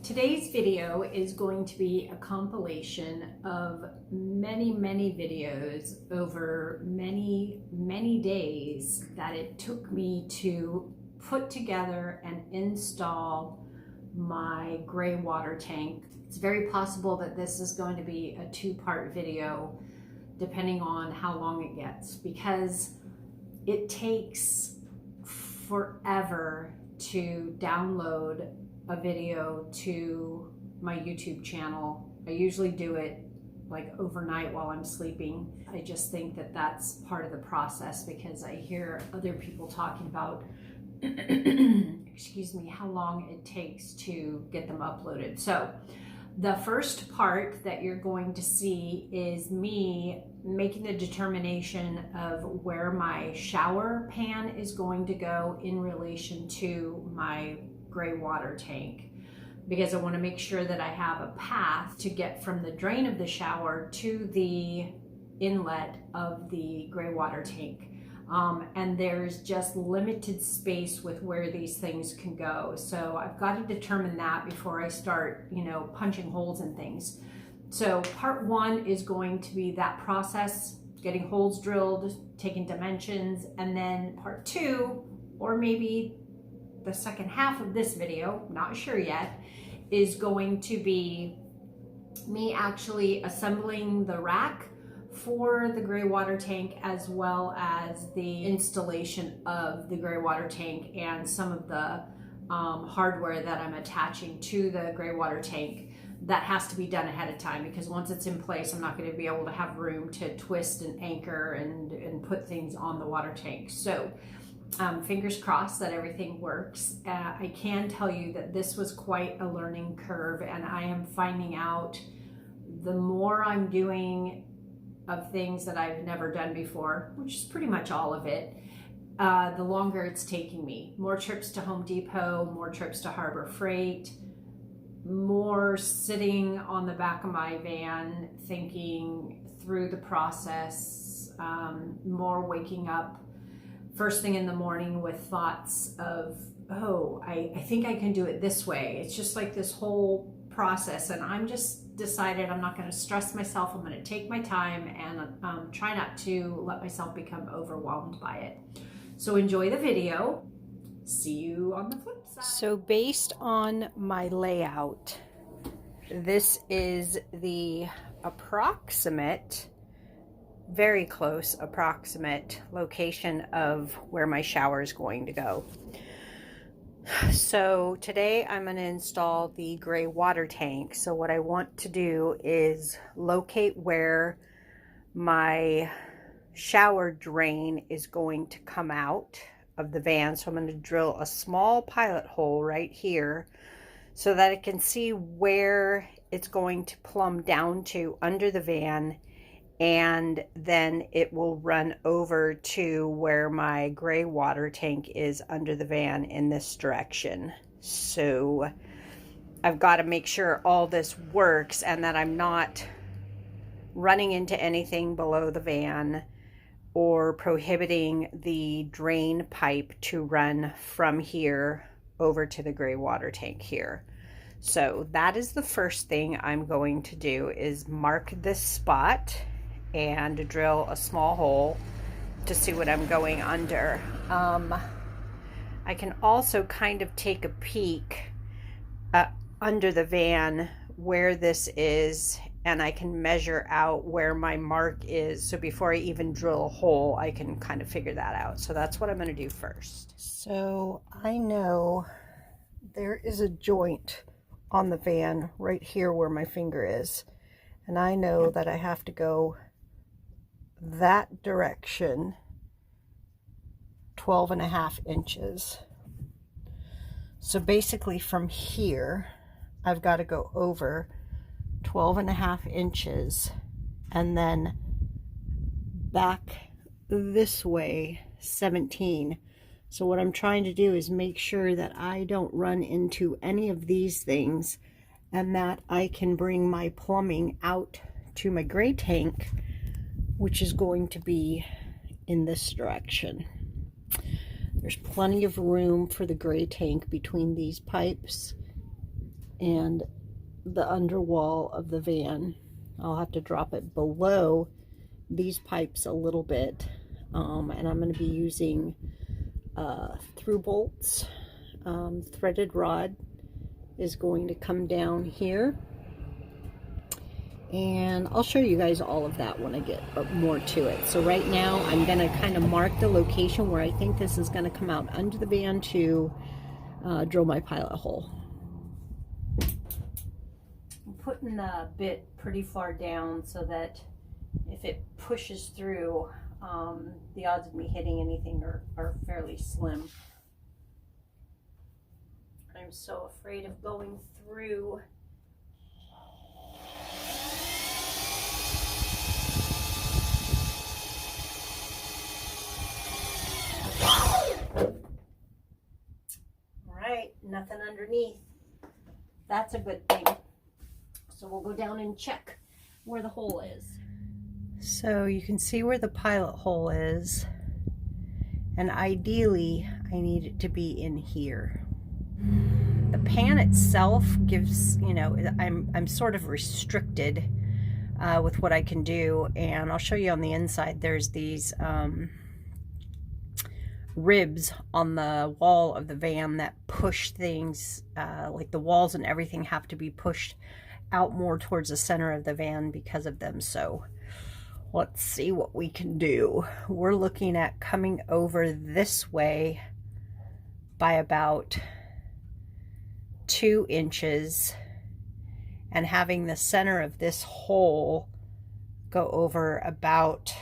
Today's video is going to be a compilation of many videos over many days that it took me to put together and install my gray water tank. It's very possible that this is going to be a two-part video depending on how long it gets, because it takes forever to download a video to my YouTube channel. I usually do it like overnight while I'm sleeping. I just think that that's part of the process because I hear other people talking about excuse me, how long it takes to get them uploaded. So the first part that you're going to see is me making the determination of where my shower pan is going to go in relation to my gray water tank, because I want to make sure that I have a path to get from the drain of the shower to the inlet of the gray water tank. And there's just limited space with where these things can go. So I've got to determine that before I start, punching holes in things. So part one is going to be that process, getting holes drilled, taking dimensions, and then part two, or maybe the second half of this video, not sure yet, is going to be me actually assembling the rack for the gray water tank, as well as the installation of the gray water tank and some of the hardware that I'm attaching to the gray water tank. That has to be done ahead of time, because once it's in place, I'm not going to be able to have room to twist and anchor and put things on the water tank. So fingers crossed that everything works. I can tell you that this was quite a learning curve, and I am finding out the more I'm doing of things that I've never done before, which is pretty much all of it, the longer it's taking me. More trips to Home Depot, more trips to Harbor Freight, more sitting on the back of my van thinking through the process, more waking up first thing in the morning with thoughts of, oh, I think I can do it this way. It's just like this whole process, and I'm just decided I'm not going to stress myself. I'm going to take my time and try not to let myself become overwhelmed by it. So enjoy the video. See you on the flip side. So based on my layout, this is the approximate, very close approximate location of where my shower is going to go. So today I'm going to install the gray water tank. So what I want to do is locate where my shower drain is going to come out of the van. So I'm going to drill a small pilot hole right here so that I can see where it's going to plumb down to under the van, and then it will run over to where my gray water tank is under the van in this direction. So I've got to make sure all this works and that I'm not running into anything below the van or prohibiting the drain pipe to run from here over to the gray water tank here. So that is the first thing I'm going to do, is mark this spot and drill a small hole to see what I'm going under. I can also kind of take a peek under the van where this is, and I can measure out where my mark is. So before I even drill a hole, I can kind of figure that out. So that's what I'm going to do first. So I know there is a joint on the van right here where my finger is, and I know that I have to go that direction 12.5 inches. So basically from here I've got to go over 12.5 inches and then back this way 17. So what I'm trying to do is make sure that I don't run into any of these things, and that I can bring my plumbing out to my gray tank, which is going to be in this direction. There's plenty of room for the gray tank between these pipes. and the underwall of the van. I'll have to drop it below these pipes a little bit, and I'm going to be using through bolts. Threaded rod is going to come down here, and I'll show you guys all of that when I get more to it. So right now I'm going to kind of mark the location where I think this is going to come out under the van to drill my pilot hole. I'm putting the bit pretty far down so that if it pushes through, the odds of me hitting anything are fairly slim. I'm so afraid of going through. All right, nothing underneath. That's a good thing. So we'll go down and check where the hole is. So you can see where the pilot hole is, and ideally I need it to be in here. The pan itself gives, you know, I'm sort of restricted with what I can do, and I'll show you on the inside. There's these ribs on the wall of the van that push things, like the walls and everything have to be pushed out more towards the center of the van because of them. So let's see what we can do. We're looking at coming over this way by about 2 inches and having the center of this hole go over about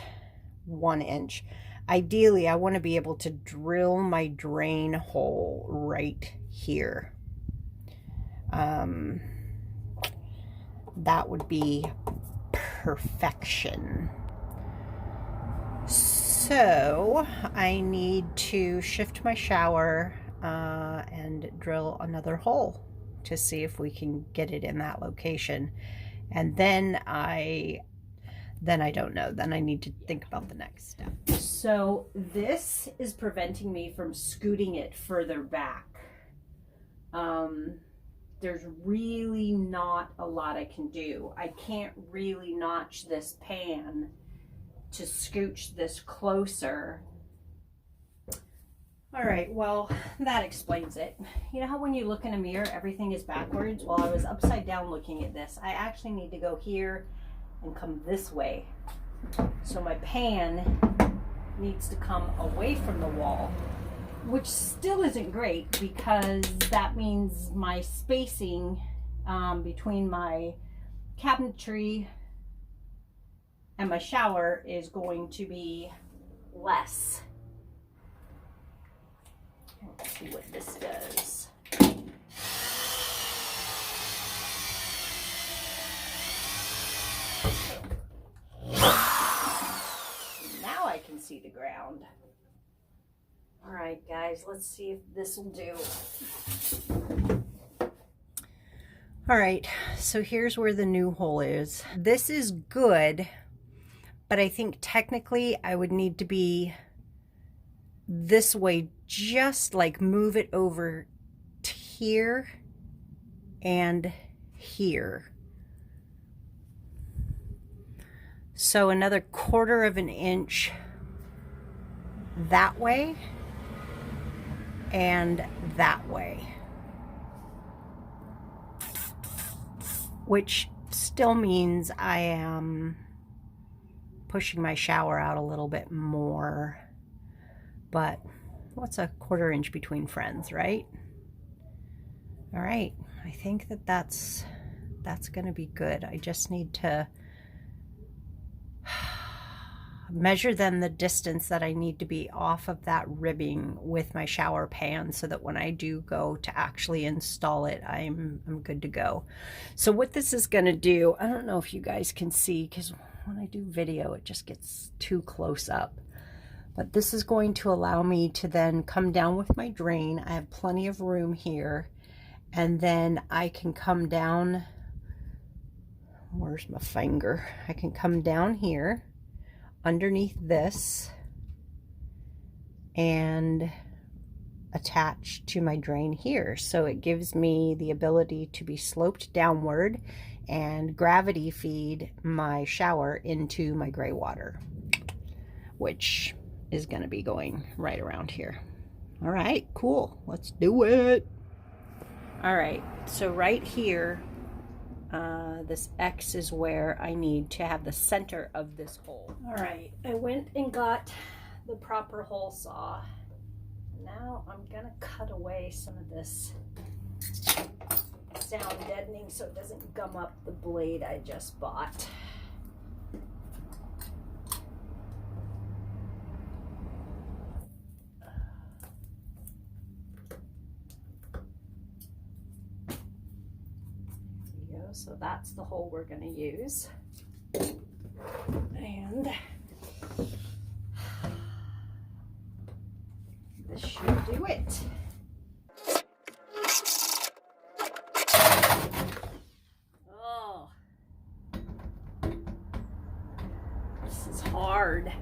1 inch. Ideally, I want to be able to drill my drain hole right here. That would be perfection. So I need to shift my shower and drill another hole to see if we can get it in that location. And then I don't know. Then I need to think about the next step. So this is preventing me from scooting it further back. There's really not a lot I can do. I can't really notch this pan to scooch this closer. All right, well, that explains it. You know how when you look in a mirror, everything is backwards? Well, I was upside down looking at this. I actually need to go here and come this way. So my pan needs to come away from the wall, which still isn't great because that means my spacing between my cabinetry and my shower is going to be less. Let's see what this does. Now I can see the ground. All right, guys, let's see if this will do. All right, so here's where the new hole is. This is good, but I think technically I would need to be this way, just like move it over to here and here. So another 1/4 of an inch that way and that way, which still means I am pushing my shower out a little bit more, but what's a 1/4 inch between friends, right? All right, I think that's gonna be good. I just need to measure then the distance that I need to be off of that ribbing with my shower pan so that when I do go to actually install it, I'm good to go. So what this is going to do, I don't know if you guys can see because when I do video it just gets too close up, but this is going to allow me to then come down with my drain. I have plenty of room here, and then I can come down, where's my finger? I can come down here underneath this and attached to my drain here. So it gives me the ability to be sloped downward and gravity feed my shower into my gray water, which is going to be going right around here. All right, cool. Let's do it. All right, so right here, this X is where I need to have the center of this hole. All right, I went and got the proper hole saw. Now I'm gonna cut away some of this sound deadening so it doesn't gum up the blade I just bought. So that's the hole we're going to use. And this should do it. Oh, this is hard.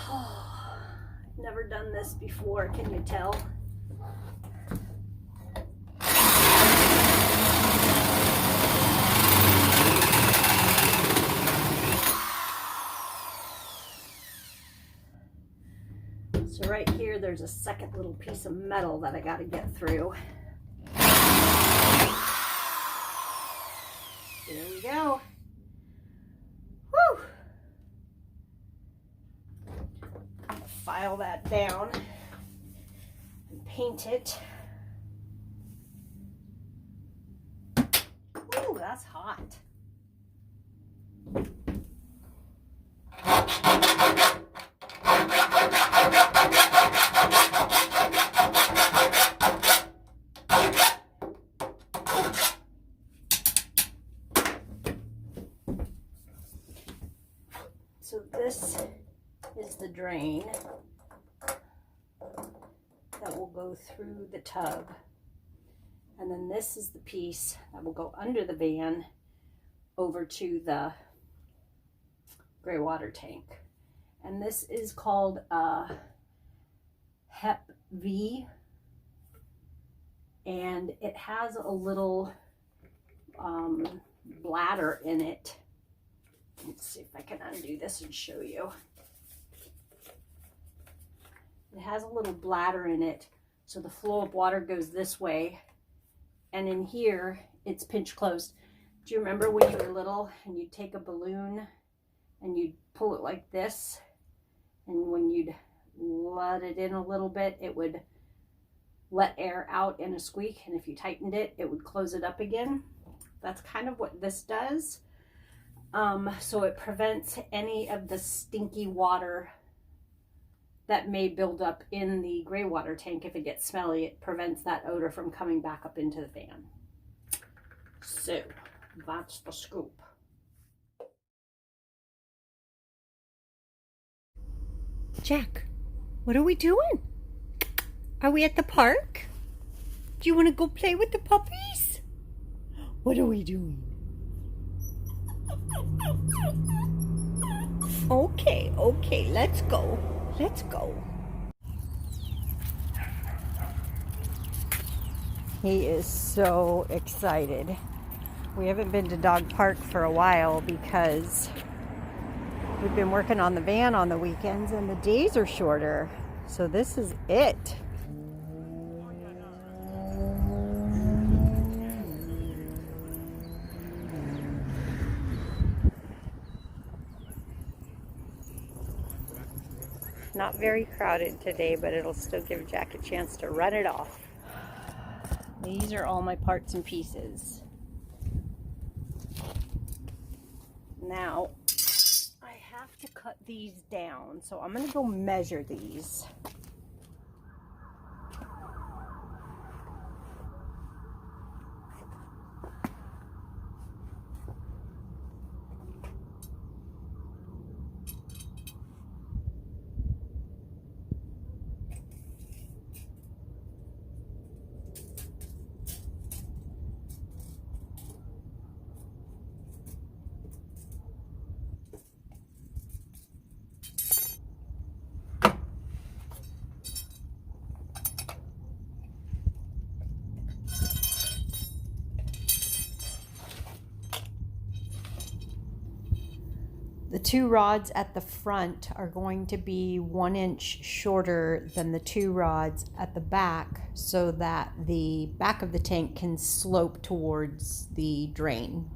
I've never done this before, can you tell? So right here, there's a second little piece of metal that I got to get through. There we go. Woo! File that down and paint it. Ooh, that's hot. So this is the drain that will go through the tub. And then this is the piece that will go under the van over to the gray water tank. And this is called Hep V. And it has a little bladder in it. Let's see if I can undo this and show you. It has a little bladder in it, so the flow of water goes this way. And in here, it's pinch closed. Do you remember when you were little and you'd take a balloon and you'd pull it like this? And when you'd let it in a little bit, it would let air out in a squeak. And if you tightened it, it would close it up again. That's kind of what this does. So it prevents any of the stinky water that may build up in the gray water tank. If it gets smelly, it prevents that odor from coming back up into the van. So that's the scoop. Jack, what are we doing? Are we at the park? Do you want to go play with the puppies? What are we doing? Okay, let's go. Let's go. He is so excited. We haven't been to dog park for a while because we've been working on the van on the weekends and the days are shorter. So this is it. Not very crowded today, but it'll still give Jack a chance to run it off. These are all my parts and pieces. Now, I have to cut these down, so I'm gonna go measure these. The 2 rods at the front are going to be 1 inch shorter than the 2 rods at the back so that the back of the tank can slope towards the drain.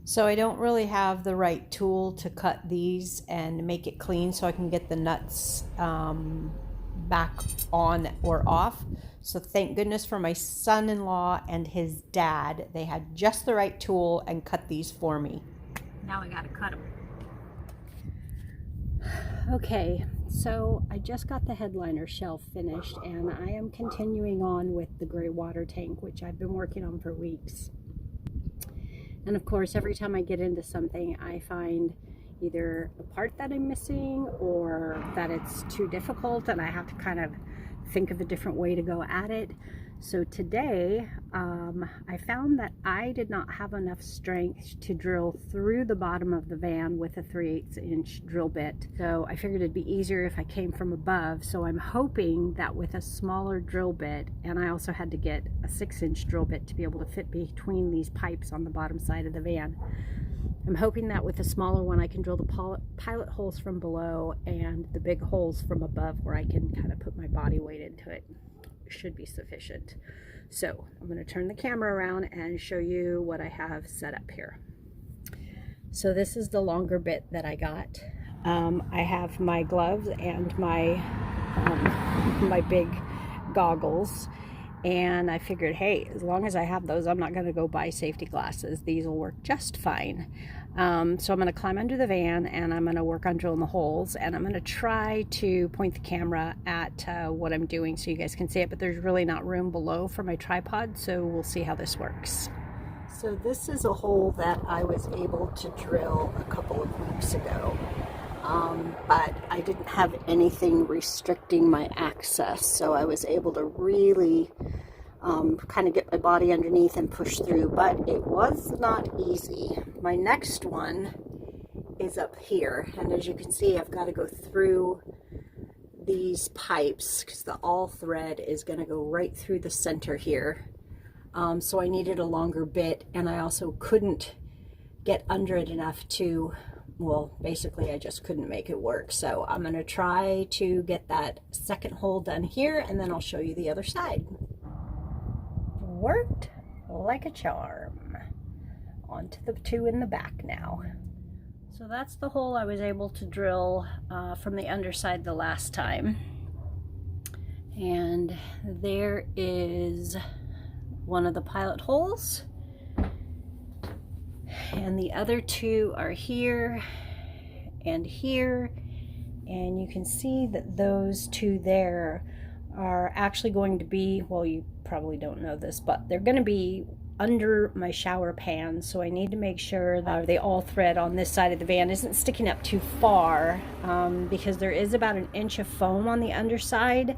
So I don't really have the right tool to cut these and make it clean so I can get the nuts back on or off. So thank goodness for my son-in-law and his dad. They had just the right tool and cut these for me. Now I gotta cut them. Okay, so I just got the headliner shelf finished and I am continuing on with the gray water tank, which I've been working on for weeks. And of course, every time I get into something, I find either a part that I'm missing or that it's too difficult and I have to kind of think of a different way to go at it. So today, I found that I did not have enough strength to drill through the bottom of the van with a 3/8 inch drill bit. So I figured it'd be easier if I came from above. So I'm hoping that with a smaller drill bit, and I also had to get a 6-inch drill bit to be able to fit between these pipes on the bottom side of the van. I'm hoping that with a smaller one I can drill the pilot holes from below and the big holes from above where I can kind of put my body weight into it. Should be sufficient. So I'm going to turn the camera around and show you what I have set up here. So this is the longer bit that I got. I have my gloves and my big goggles, and I figured, hey, as long as I have those, I'm not going to go buy safety glasses. These will work just fine. So I'm going to climb under the van and I'm going to work on drilling the holes, and I'm going to try to point the camera at what I'm doing so you guys can see it, but there's really not room below for my tripod, so we'll see how this works. So this is a hole that I was able to drill a couple of weeks ago, but I didn't have anything restricting my access, so I was able to really kind of get my body underneath and push through, but it was not easy. My next one is up here, and as you can see, I've got to go through these pipes because the all thread is going to go right through the center here. So I needed a longer bit, and I also couldn't get under it enough to, well, basically I just couldn't make it work. So I'm going to try to get that second hole done here, and then I'll show you the other side. Worked like a charm. On to the 2 in the back now. So that's the hole I was able to drill from the underside the last time. And there is one of the pilot holes. And the other 2 are here and here. And you can see that those 2 there are actually going to be, well, you probably don't know this, but they're going to be under my shower pan, so I need to make sure that the all thread on this side of the van isn't sticking up too far, because there is about 1 inch of foam on the underside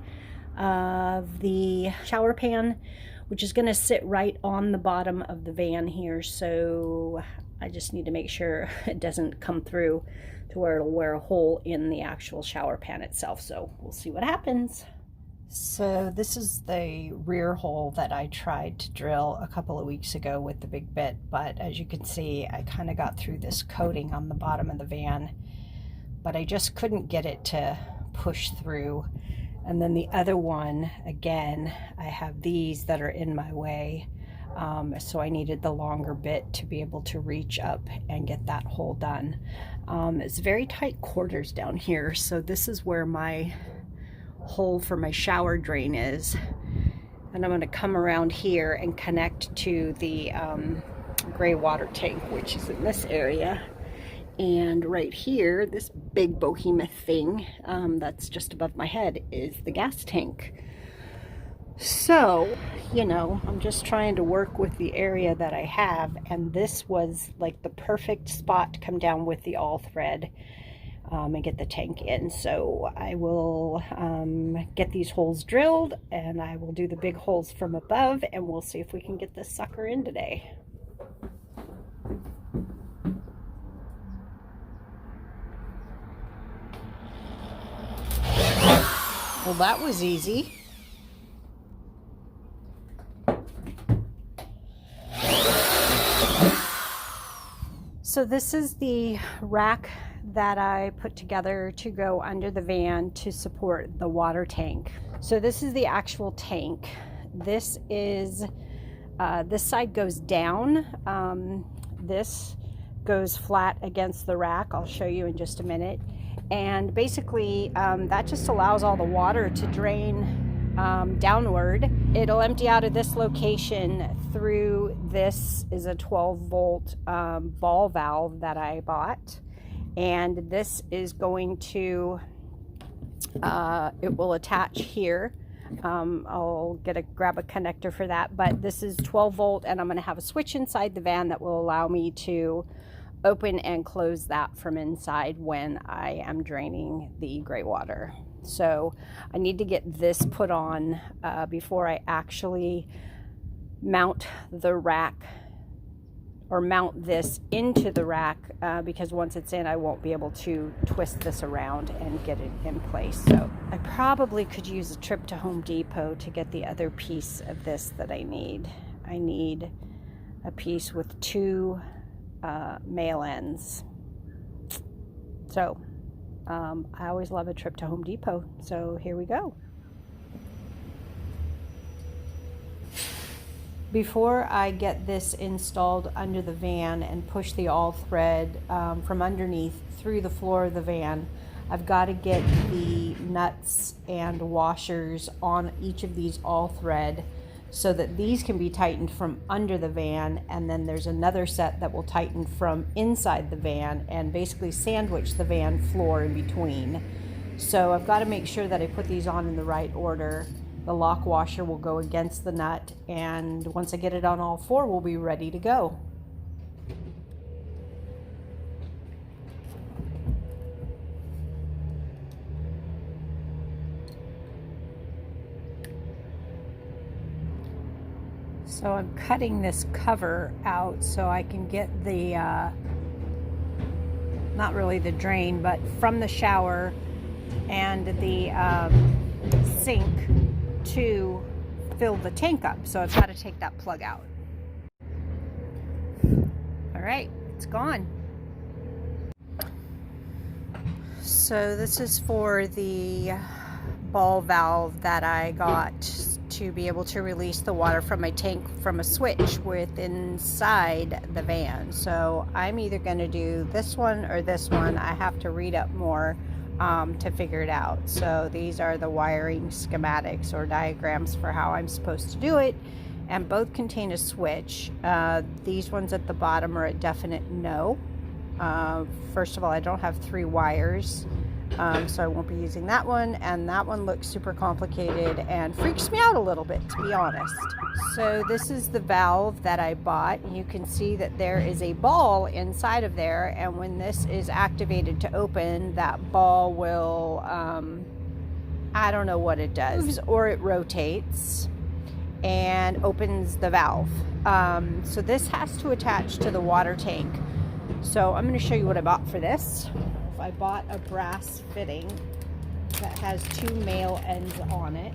of the shower pan, which is going to sit right on the bottom of the van here, so I just need to make sure it doesn't come through to where it'll wear a hole in the actual shower pan itself. So we'll see what happens. So this is the rear hole that I tried to drill a couple of weeks ago with the big bit, but as you can see, I kind of got through this coating on the bottom of the van, but I just couldn't get it to push through. And then the other one, again, I have these that are in my way, so I needed the longer bit to be able to reach up and get that hole done. It's very tight quarters down here, so this is where my hole for my shower drain is, and I'm going to come around here and connect to the gray water tank, which is in this area. And right here, this big behemoth thing that's just above my head is the gas tank. So, you know, I'm just trying to work with the area that I have, and this was like the perfect spot to come down with the all thread and get the tank in. So I will get these holes drilled, and I will do the big holes from above, and we'll see if we can get this sucker in today. Well, that was easy. So this is the rack that I put together to go under the van to support the water tank. So this is the actual tank. This is, this side goes down. This goes flat against the rack. I'll show you in just a minute. And basically that just allows all the water to drain downward. It'll empty out of this location through, this is a 12-volt ball valve that I bought, and this is going to it will attach here. I'll grab a connector for that, but this is 12 volt, and I'm going to have a switch inside the van that will allow me to open and close that from inside when I am draining the gray water. So I need to get this put on before I actually mount the rack, or mount this into the rack, because once it's in, I won't be able to twist this around and get it in place. So I probably could use a trip to Home Depot to get the other piece of this that I need. I need a piece with two male ends. So I always love a trip to Home Depot, so here we go. Before I get this installed under the van and push the all thread from underneath through the floor of the van, I've got to get the nuts and washers on each of these all thread so that these can be tightened from under the van, and then there's another set that will tighten from inside the van and basically sandwich the van floor in between. So I've got to make sure that I put these on in the right order. The lock washer will go against the nut, and once I get it on all four, we'll be ready to go. So I'm cutting this cover out so I can get the, not really the drain, but from the shower and the sink to fill the tank up. So I've got to take that plug out. All right, it's gone. So this is for the ball valve that I got to be able to release the water from my tank from a switch with inside the van. So I'm either going to do this one or this one. I have to read up more to figure it out. So these are the wiring schematics or diagrams for how I'm supposed to do it, and both contain a switch. These ones at the bottom are a definite no. First of all, I don't have 3 wires, so I won't be using that one, and that one looks super complicated and freaks me out a little bit, to be honest. So this is the valve that I bought. You can see that there is a ball inside of there, and when this is activated to open, that ball will, I don't know what it does, or it rotates and opens the valve. So this has to attach to the water tank. So I'm going to show you what I bought for this. I bought a brass fitting that has 2 male ends on it.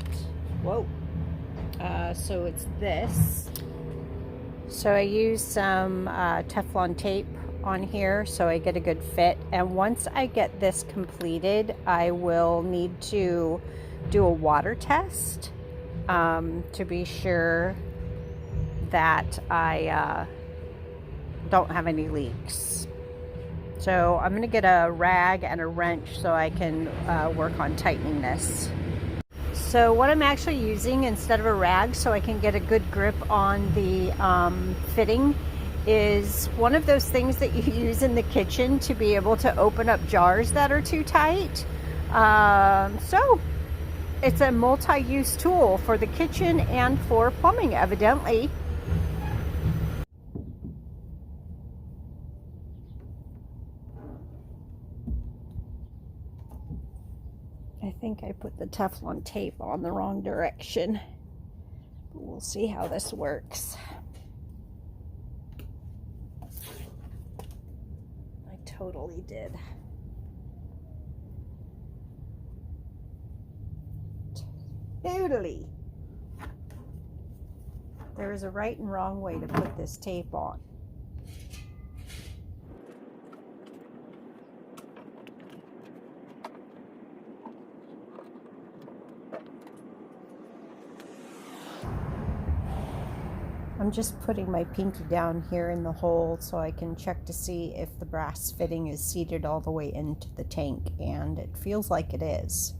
Whoa. So it's this. So I used some Teflon tape on here so I get a good fit. And once I get this completed, I will need to do a water test to be sure that I don't have any leaks. So I'm going to get a rag and a wrench so I can work on tightening this. So what I'm actually using instead of a rag so I can get a good grip on the fitting is one of those things that you use in the kitchen to be able to open up jars that are too tight. So it's a multi-use tool for the kitchen and for plumbing, evidently. I think I put the Teflon tape on the wrong direction. We'll see how this works. I totally did. Totally. There is a right and wrong way to put this tape on. I'm just putting my pinky down here in the hole so I can check to see if the brass fitting is seated all the way into the tank, and it feels like it is.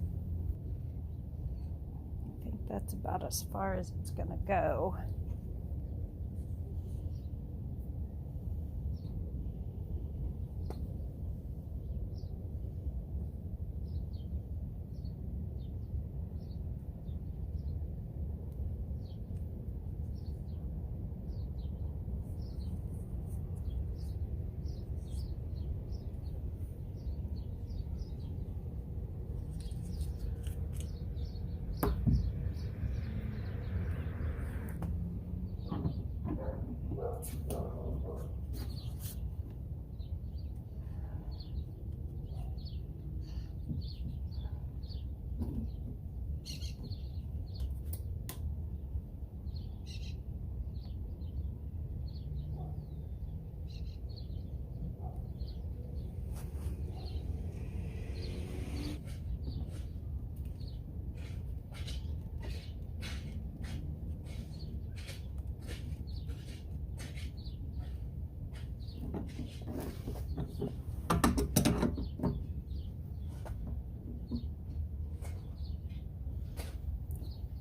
I think that's about as far as it's gonna go.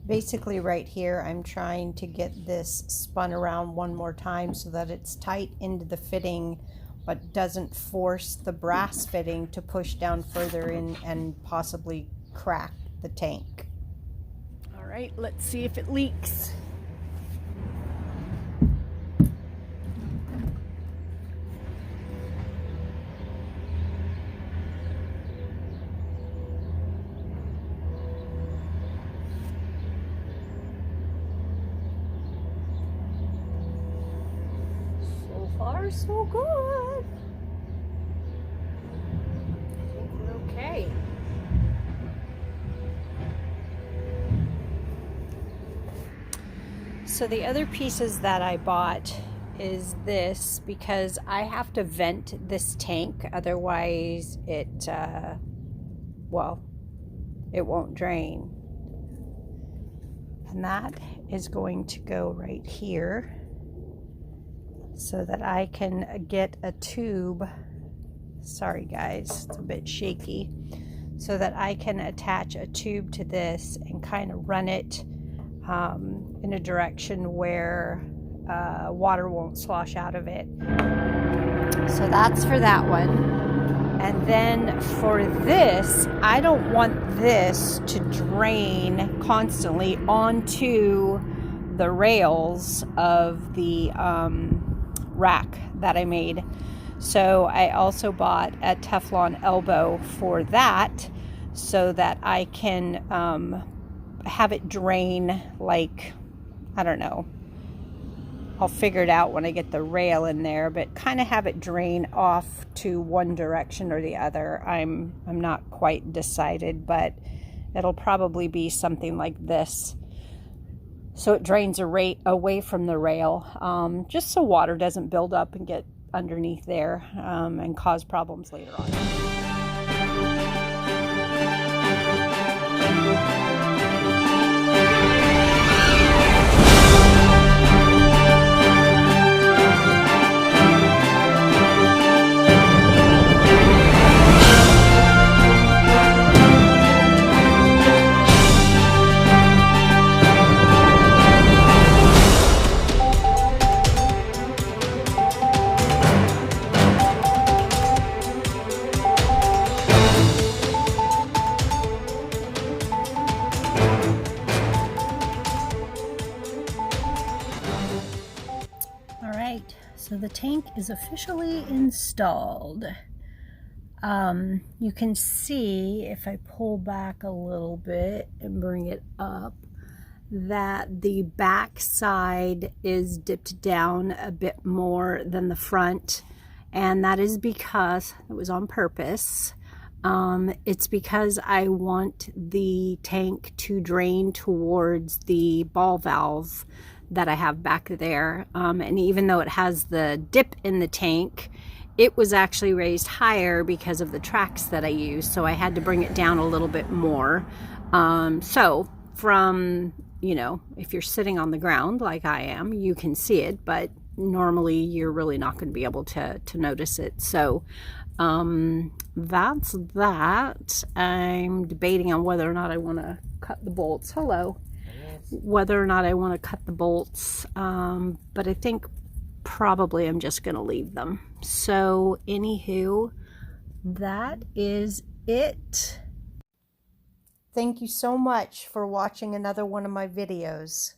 Basically right here, I'm trying to get this spun around one more time so that it's tight into the fitting, but doesn't force the brass fitting to push down further in and possibly crack the tank. All right, let's see if it leaks. So far, so good. I think we're okay. So the other pieces that I bought is this, because I have to vent this tank, otherwise it won't drain. And that is going to go right here so that I can get a tube. Sorry guys, it's a bit shaky. So that I can attach a tube to this and kind of run it in a direction where water won't slosh out of it. So that's for that one. And then for this, I don't want this to drain constantly onto the rails of the rack that I made. So I also bought a Teflon elbow for that, so that I can have it drain, like, I don't know, I'll figure it out when I get the rail in there, but kind of have it drain off to one direction or the other. I'm not quite decided, but it'll probably be something like this, so it drains away from the rail, just so water doesn't build up and get underneath there and cause problems later on. So the tank is officially installed. You can see, if I pull back a little bit and bring it up, that the back side is dipped down a bit more than the front, and that is because it was on purpose. It's because I want the tank to drain towards the ball valve that I have back there, and even though it has the dip in the tank, it was actually raised higher because of the tracks that I use, so I had to bring it down a little bit more. So from you know, if you're sitting on the ground like I am, you can see it, but normally you're really not going to be able to notice it. So that's that. I'm debating on whether or not I want to cut the bolts. Hello. Whether or not I want to cut the bolts, but I think probably I'm just going to leave them. So anywho, that is it. Thank you so much for watching another one of my videos.